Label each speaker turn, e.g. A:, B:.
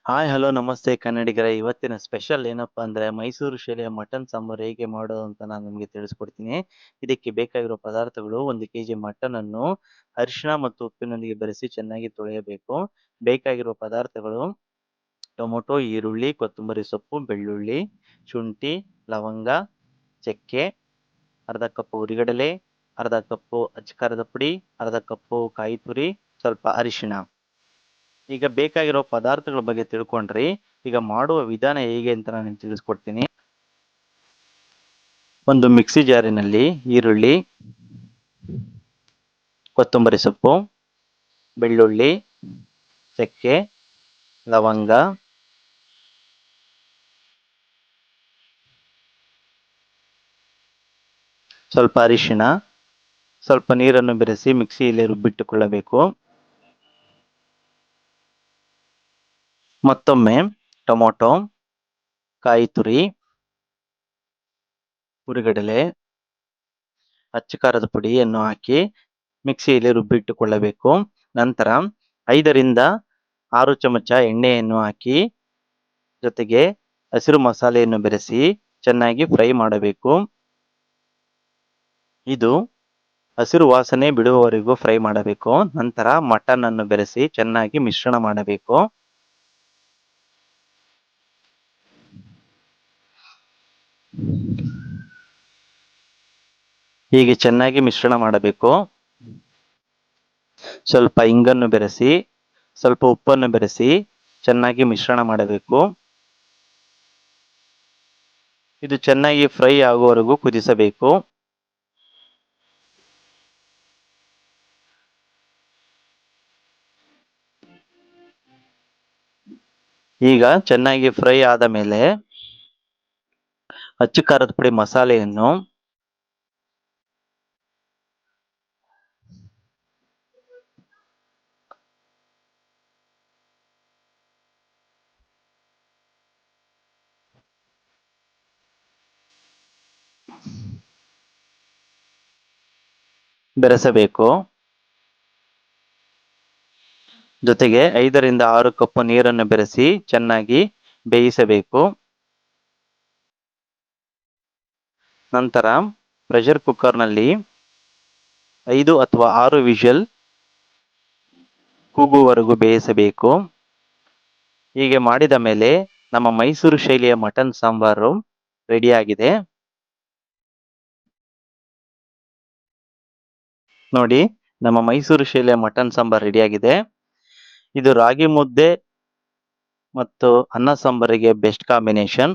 A: Hi hello ನಮಸ್ತೆ ಕನ್ನಡಿಗರೇ. ಇವತ್ತಿನ special ಏನಪ್ಪಾ ಅಂದ್ರೆ ಮೈಸೂರು ಶೈಲಿಯ ಮಟನ್ ಸಾಂಬಾರು ಹೇಗೆ ಮಾಡೋದು ಅಂತ ನಾನು ನಿಮಗೆ ತಿಳಿಸ್ಕೊಡ್ತೀನಿ. ಇದಕ್ಕೆ ಬೇಕಾಗಿರೋ ಪದಾರ್ಥಗಳು 1 ಕೆಜಿ ಮಟನ್ ಅನ್ನು ಅರಿಶಿಣ ಮತ್ತು ಉಪ್ಪಿನೊಂದಿಗೆ ಬೆರೆಸಿ ಚೆನ್ನಾಗಿ ತೊಳೆಯಬೇಕು. ಬೇಕಾಗಿರುವ ಪದಾರ್ಥಗಳು ಟೊಮೊಟೊ, ಈರುಳ್ಳಿ, ಕೊತ್ತಂಬರಿ ಸೊಪ್ಪು, ಬೆಳ್ಳುಳ್ಳಿ, ಶುಂಠಿ, ಲವಂಗ, ಚಕ್ಕೆ, ಅರ್ಧ ಕಪ್ ಹುರಿಗಡಲೆ, ಅರ್ಧ ಕಪ್ಪು ಅಚ್ಚ ಪುಡಿ, ಅರ್ಧ ಕಪ್ಪು ಕಾಯಿ ತುರಿ, ಸ್ವಲ್ಪ ಅರಿಶಿಣ. ಈಗ ಬೇಕಾಗಿರೋ ಪದಾರ್ಥಗಳ ಬಗ್ಗೆ ತಿಳ್ಕೊಂಡ್ರಿ. ಈಗ ಮಾಡುವ ವಿಧಾನ ಹೇಗೆ ಅಂತ ನಾನು ತಿಳಿಸ್ಕೊಡ್ತೀನಿ. ಒಂದು ಮಿಕ್ಸಿ ಜಾರಿನಲ್ಲಿ ಈರುಳ್ಳಿ, ಕೊತ್ತಂಬರಿ ಸೊಪ್ಪು, ಬೆಳ್ಳುಳ್ಳಿ, ಚಕ್ಕೆ, ಲವಂಗ, ಸ್ವಲ್ಪ ಅರಿಶಿಣ, ಸ್ವಲ್ಪ ನೀರನ್ನು ಬೆರೆಸಿ ಮಿಕ್ಸಿಯಲ್ಲಿ ರುಬ್ಬಿಟ್ಟುಕೊಳ್ಳಬೇಕು. ಮತ್ತೊಮ್ಮೆ ಟೊಮೊಟೊ, ಕಾಯಿ ತುರಿ, ಹುರಿಗಡಲೆ, ಅಚ್ಚ ಪುಡಿಯನ್ನು ಹಾಕಿ ಮಿಕ್ಸಿಯಲ್ಲಿ ರುಬ್ಬಿಟ್ಟುಕೊಳ್ಳಬೇಕು. ನಂತರ 5 ರಿಂದ 6 ಚಮಚ ಎಣ್ಣೆಯನ್ನು ಹಾಕಿ ಜೊತೆಗೆ ಹಸಿರು ಮಸಾಲೆಯನ್ನು ಬೆರೆಸಿ ಚೆನ್ನಾಗಿ ಫ್ರೈ ಮಾಡಬೇಕು. ಇದು ಹಸಿರು ವಾಸನೆ ಬಿಡುವವರೆಗೂ ಫ್ರೈ ಮಾಡಬೇಕು. ನಂತರ ಮಟನ್ ಅನ್ನು ಬೆರೆಸಿ ಚೆನ್ನಾಗಿ ಮಿಶ್ರಣ ಮಾಡಬೇಕು. ಹೀಗೆ ಚೆನ್ನಾಗಿ ಮಿಶ್ರಣ ಮಾಡಬೇಕು. ಸ್ವಲ್ಪ ಇಂಗನ್ನು ಬೆರೆಸಿ, ಸ್ವಲ್ಪ ಉಪ್ಪನ್ನು ಬೆರೆಸಿ ಚೆನ್ನಾಗಿ ಮಿಶ್ರಣ ಮಾಡಬೇಕು. ಇದು ಚೆನ್ನಾಗಿ ಫ್ರೈ ಆಗುವವರೆಗೂ ಕುದಿಸಬೇಕು. ಈಗ ಚೆನ್ನಾಗಿ ಫ್ರೈ ಆದ ಮೇಲೆ ಅಚ್ಚ ಖಾರದ ಪುಡಿ ಮಸಾಲೆಯನ್ನು ಬೆರೆಸಬೇಕು. ಜೊತೆಗೆ 5 ರಿಂದ 6 ಕಪ್ ನೀರನ್ನು ಬೆರೆಸಿ ಚೆನ್ನಾಗಿ ಬೇಯಿಸಬೇಕು. ನಂತರ ಪ್ರೆಷರ್ ಕುಕ್ಕರ್ನಲ್ಲಿ 5 ಅಥವಾ 6 ವಿಷಲ್ ಕೂಗುವವರೆಗೂ ಬೇಯಿಸಬೇಕು. ಹೀಗೆ ಮಾಡಿದ ಮೇಲೆ ನಮ್ಮ ಮೈಸೂರು ಶೈಲಿಯ ಮಟನ್ ಸಾಂಬಾರು ರೆಡಿಯಾಗಿದೆ. ನೋಡಿ, ನಮ್ಮ ಮೈಸೂರು ಶೈಲಿಯ ಮಟನ್ ಸಾಂಬಾರ್ ರೆಡಿಯಾಗಿದೆ. ಇದು ರಾಗಿ ಮುದ್ದೆ ಮತ್ತು ಅನ್ನ ಸಾಂಬಾರಿಗೆ ಬೆಸ್ಟ್ ಕಾಂಬಿನೇಷನ್.